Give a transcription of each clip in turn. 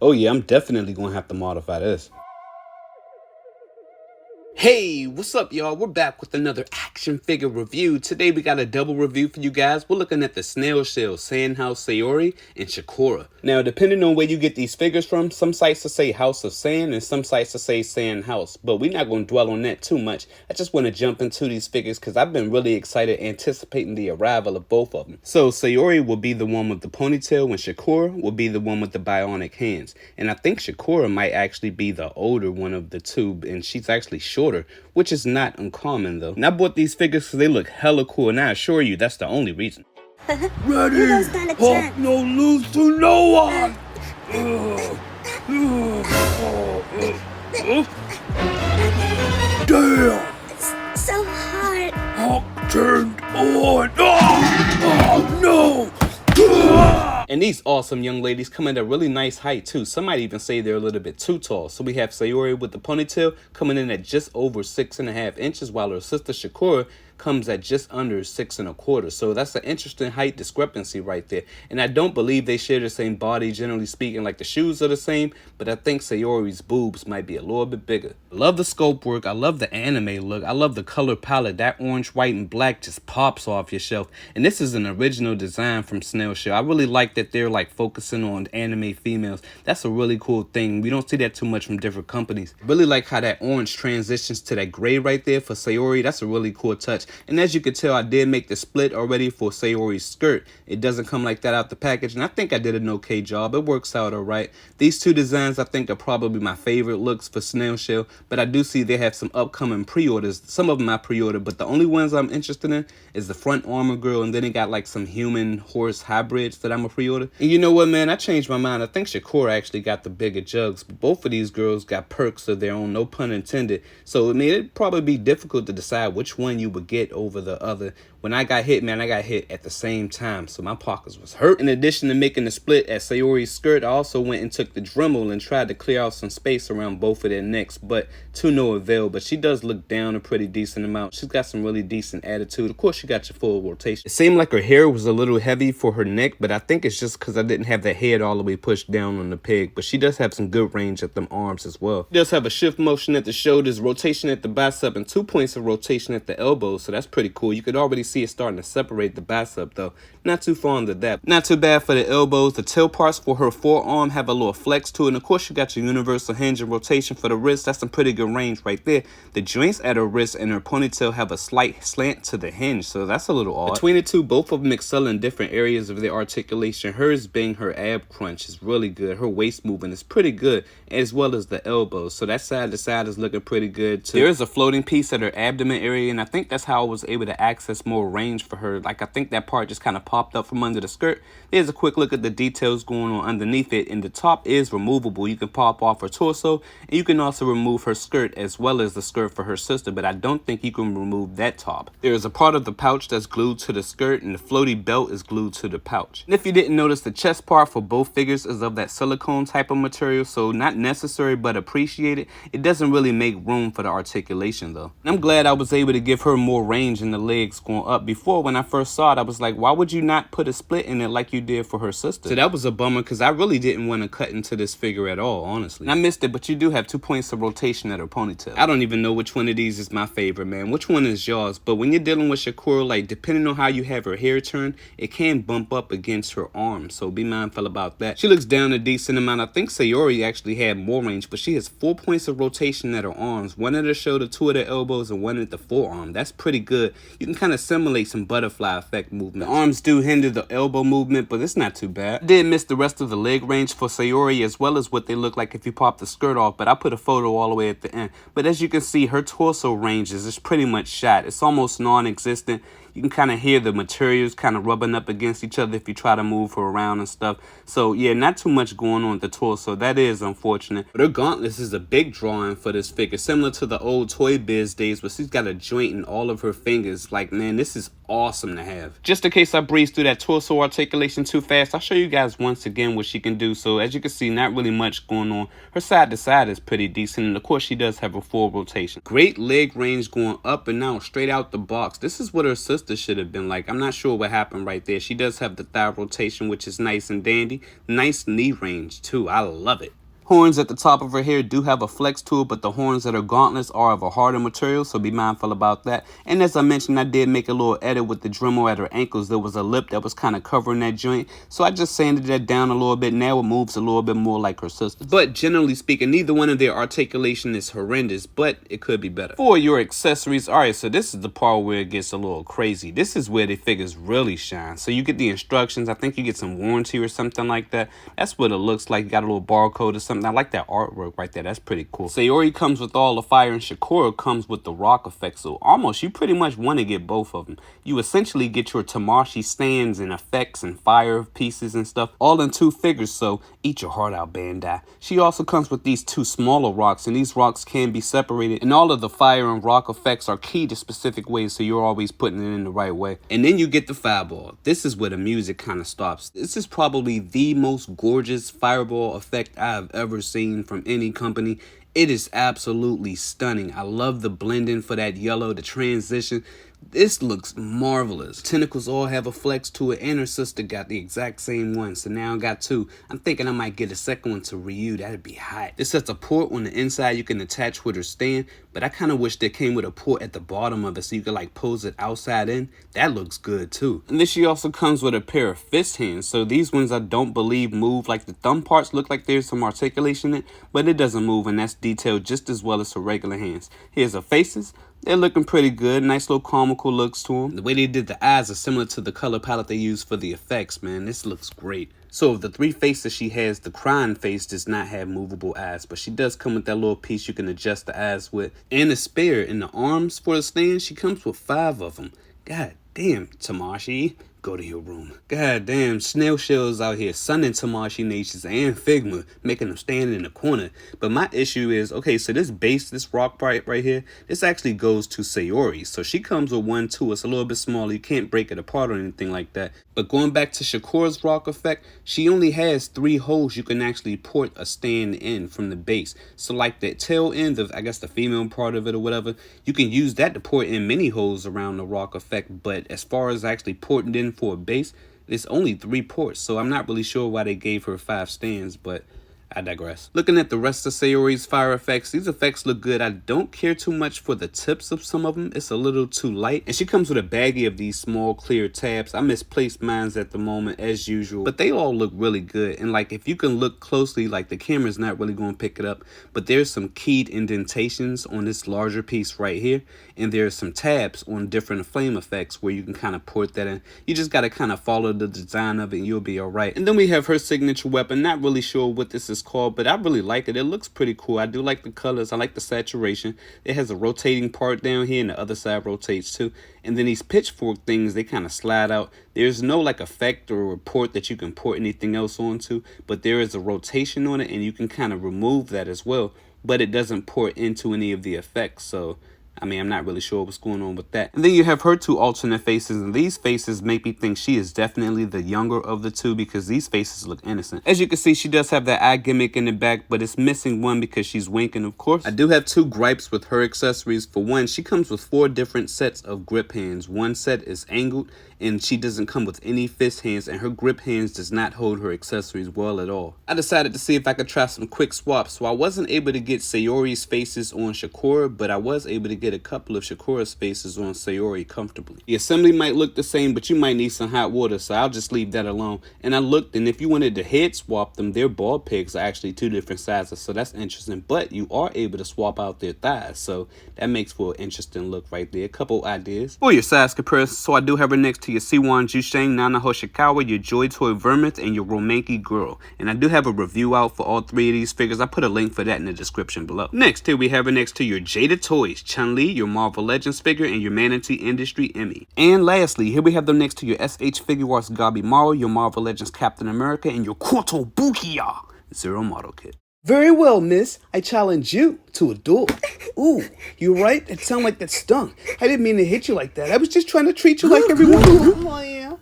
Oh yeah, I'm definitely gonna have to modify this. Hey, what's up, y'all? We're back with another action figure review. Today we got a double review for you guys. We're looking at the Snail Shell, Sandhouse Saori, and Shikura. Now, depending on where you get these figures from, some sites will say House of Sand and some sites will say Sand House. But we're not going to dwell on that too much. I just want to jump into these figures because I've been really excited anticipating the arrival of both of them. So, Saori will be the one with the ponytail and Shikura will be the one with the bionic hands. And I think Shikura might actually be the older one of the two, and she's actually shorter, which is not uncommon though. And I bought these figures because they look hella cool, and I assure you that's the only reason. Ready? Hawk no lose to no one! Damn! It's so hard. Hawk turned on! Oh no! And these awesome young ladies come at a really nice height too. Some might even say they're a little bit too tall. So we have Saori with the ponytail coming in at just over 6.5 inches, while her sister Shikura comes at just under 6.25. So that's an interesting height discrepancy right there. And I don't believe they share the same body, generally speaking, like the shoes are the same, but I think Saori's boobs might be a little bit bigger. I love the sculpt work. I love the anime look. I love the color palette. That orange, white, and black just pops off your shelf. And this is an original design from Snail Shell. I really like that they're like focusing on anime females. That's a really cool thing. We don't see that too much from different companies. I really like how that orange transitions to that gray right there for Saori. That's a really cool touch. And as you can tell, I did make the split already for Saori's skirt. It doesn't come like that out the package, and I think I did an okay job. It works out alright. These two designs I think are probably my favorite looks for Snail Shell, but I do see they have some upcoming pre-orders. Some of them I pre-ordered, but the only ones I'm interested in is the front armor girl, and then it got like some human horse hybrids that I'm a pre-order. And you know what, man? I changed my mind. I think Shikura actually got the bigger jugs, but both of these girls got perks of their own, no pun intended. So I mean, it'd probably be difficult to decide which one you would get over the other. When I got hit, man, I got hit at the same time, so my pockets was hurt. In addition to making the split at Saori's skirt, I also went and took the Dremel and tried to clear out some space around both of their necks, but to no avail. But she does look down a pretty decent amount. She's got some really decent attitude. Of course, she got your full rotation. It seemed like her hair was a little heavy for her neck, but I think it's just because I didn't have that head all the way pushed down on the peg. But she does have some good range at them arms as well. She does have a shift motion at the shoulders, rotation at the bicep, and 2 points of rotation at the elbows, so that's pretty cool. You could already see it starting to separate the bicep though. Not too fond of that. Not too bad for the elbows. The tail parts for her forearm have a little flex to it, and of course you got your universal hinge and rotation for the wrist. That's some pretty good range right there. The joints at her wrist and her ponytail have a slight slant to the hinge, so that's a little odd. Between the two, both of them excel in different areas of their articulation. Hers being her ab crunch is really good. Her waist movement is pretty good, as well as the elbows. So that side to side is looking pretty good too. There is a floating piece at her abdomen area, and I think that's how I was able to access more range for her. Like, I think that part just kind of popped up from under the skirt. Here's a quick look at the details going on underneath it, and the top is removable. You can pop off her torso, and you can also remove her skirt as well as the skirt for her sister, but I don't think you can remove that top. There is a part of the pouch that's glued to the skirt, and the floaty belt is glued to the pouch. And if you didn't notice, the chest part for both figures is of that silicone type of material, so not necessary but appreciated. It doesn't really make room for the articulation though. And I'm glad I was able to give her more range in the legs going up. Before, when I first saw it, I was like, why would you not put a split in it like you did for her sister? So that was a bummer, because I really didn't want to cut into this figure at all, honestly. And I missed it, but you do have 2 points of rotation at her ponytail. I don't even know which one of these is my favorite, man. Which one is yours? But when you're dealing with Shikura, like, depending on how you have her hair turned, it can bump up against her arm, so be mindful about that. She looks down a decent amount. I think Saori actually had more range, but she has 4 points of rotation at her arms, 1 at her shoulder, 2 at her elbows, and 1 at the forearm. That's pretty good. You can kind of simulate some butterfly effect movement. The arms do hinder the elbow movement, but it's not too bad. I did miss the rest of the leg range for Saori, as well as what they look like if you pop the skirt off, but I put a photo all the way at the end. But as you can see, her torso ranges is pretty much shot. It's almost non-existent. You can kind of hear the materials kind of rubbing up against each other if you try to move her around and stuff. So yeah, not too much going on with the torso. That is unfortunate. But her gauntlets is a big drawing for this figure, similar to the old Toy Biz days, where she's got a joint in all of her fingers. Like, man, this is awesome to have. Just in case I breeze through that torso articulation too fast, I'll show you guys once again what she can do. So as you can see, not really much going on. Her side to side is pretty decent, and of course she does have a full rotation. Great leg range going up and out, straight out the box. This is what her sister sister should have been like. I'm not sure what happened right there. She does have the thigh rotation, which is nice and dandy. Nice knee range, too. I love it. Horns at the top of her hair do have a flex to it, but the horns that are gauntlets are of a harder material, so be mindful about that. And as I mentioned, I did make a little edit with the Dremel at her ankles. There was a lip that was kind of covering that joint, so I just sanded that down a little bit. Now it moves a little bit more like her sister. But generally speaking, neither one of their articulation is horrendous, but it could be better. For your accessories, alright, so this is the part where it gets a little crazy. This is where the figures really shine. So you get the instructions. I think you get some warranty or something like that. That's what it looks like. You got a little barcode or something. I like that artwork right there. That's pretty cool. Saori comes with all the fire and Shikura comes with the rock effect. So almost you pretty much want to get both of them. You essentially get your Tamashii stands and effects and fire pieces and stuff all in 2 figures. So eat your heart out, Bandai. She also comes with these 2 smaller rocks, and these rocks can be separated. And all of the fire and rock effects are key to specific ways, so you're always putting it in the right way. And then you get the fireball. This is where the music kind of stops. This is probably the most gorgeous fireball effect I've ever seen from any company. It is absolutely stunning. I love the blending for that yellow, the transition. This looks marvelous. Tentacles all have a flex to it, and her sister got the exact same one, so now I got 2. I'm thinking I might get a second one to Ryu. That'd be hot. This has a port on the inside you can attach with her stand, but I kind of wish there came with a port at the bottom of it so you could like pose it outside in. That looks good too. And then she also comes with a pair of fist hands, so these ones I don't believe move. Like the thumb parts look like there's some articulation in it, but it doesn't move, and that's detailed just as well as her regular hands. Here's her faces. They're looking pretty good. Nice little comical looks to them. The way they did the eyes are similar to the color palette they used for the effects, man. This looks great. So of the 3 faces she has, the crying face does not have movable eyes, but she does come with that little piece you can adjust the eyes with. And a spare in the arms for the stand, she comes with 5 of them. God damn, Tamashii. Go to your room. God damn, Snail shells out here sunning Tamashii nations and Figma, making them stand in the corner. But my issue is, okay, so this base, this rock part right here, this actually goes to Saori. So she comes with 1 too. It's a little bit smaller. You can't break it apart or anything like that. But going back to Shikura's rock effect, she only has 3 holes you can actually port a stand in from the base. So like the tail end of, I guess, the female part of it or whatever, you can use that to port in many holes around the rock effect. But as far as actually porting in for a base, there's only 3 ports, so I'm not really sure why they gave her 5 stands, but I digress. Looking at the rest of Saori's fire effects, these effects look good. I don't care too much for the tips of some of them. It's a little too light. And she comes with a baggie of these small clear tabs. I misplaced mines at the moment as usual, but they all look really good. And like if you can look closely, like the camera's not really going to pick it up, but there's some keyed indentations on this larger piece right here. And there's some tabs on different flame effects where you can kind of port that in. You just got to kind of follow the design of it and you'll be all right. And then we have her signature weapon. Not really sure what this is called, but I really like it. It looks pretty cool. I do like the colors. I like the saturation. It has a rotating part down here and the other side rotates too. And then these pitchfork things, they kind of slide out. There's no like effect or report that you can port anything else onto, but there is a rotation on it and you can kind of remove that as well, but it doesn't port into any of the effects. So I mean, I'm not really sure what's going on with that. And then you have her 2 alternate faces, and these faces make me think she is definitely the younger of the 2 because these faces look innocent. As you can see, she does have that eye gimmick in the back, but it's missing one because she's winking, of course. I do have 2 gripes with her accessories. For one, she comes with 4 different sets of grip hands. One set is angled, and she doesn't come with any fist hands, and her grip hands does not hold her accessories well at all. I decided to see if I could try some quick swaps, so I wasn't able to get Saori's faces on Shikura, but I was able to get a couple of Shikura's faces on Saori comfortably. The assembly might look the same, but you might need some hot water, so I'll just leave that alone. And I looked, and if you wanted to head swap them, their ball pegs are actually 2 different sizes, so that's interesting. But you are able to swap out their thighs, so that makes for an interesting look right there. A couple ideas for your size comparison. So I do have her next to your Ciyuanjuxiang, Nana Hoshikawa, your JoyToy Vermouth, and your Romankey girl. And I do have a review out for all 3 of these figures. I put a link for that in the description below. Next, here we have her next to your Jada Toys, Chun-Li, your Marvel Legends figure, and your Manatee Industry Emmy. And lastly, here we have them next to your SH Figure Arts Gabimaru, your Marvel Legends Captain America, and your Kotobukiya Zero Model Kit. Very well, miss. I challenge you to a duel. Ooh, you right? It sounded like that stung. I didn't mean to hit you like that. I was just trying to treat you like everyone. Oh, yeah.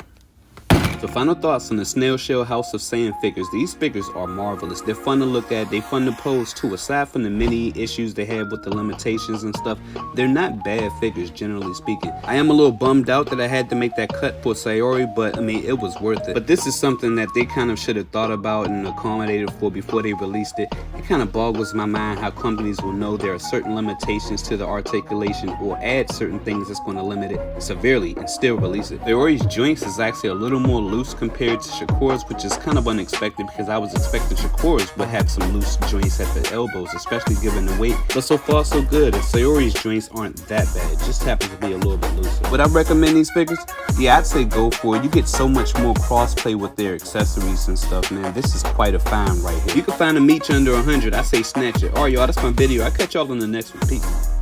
So final thoughts on the Snail Shell House of Sand figures. These figures are marvelous. They're fun to look at. They're fun to pose too. Aside from the many issues they have with the limitations and stuff, they're not bad figures generally speaking. I am a little bummed out that I had to make that cut for Saori, but I mean, it was worth it. But this is something that they kind of should have thought about and accommodated for before they released it. It kind of boggles my mind how companies will know there are certain limitations to the articulation or add certain things that's going to limit it severely and still release it. Saori's joints is actually a little more loose compared to Shikura's, which is kind of unexpected because I was expecting Shikura's would have some loose joints at the elbows, especially given the weight. But so far so good. And Saori's joints aren't that bad. It just happens to be a little bit looser. Would I recommend these figures? Yeah, I'd say go for it. You get so much more crossplay with their accessories and stuff, man. This is quite a find right here. You can find them each under 100. I say snatch it. Alright, y'all, that's my video. I'll catch y'all on the next one. Peace.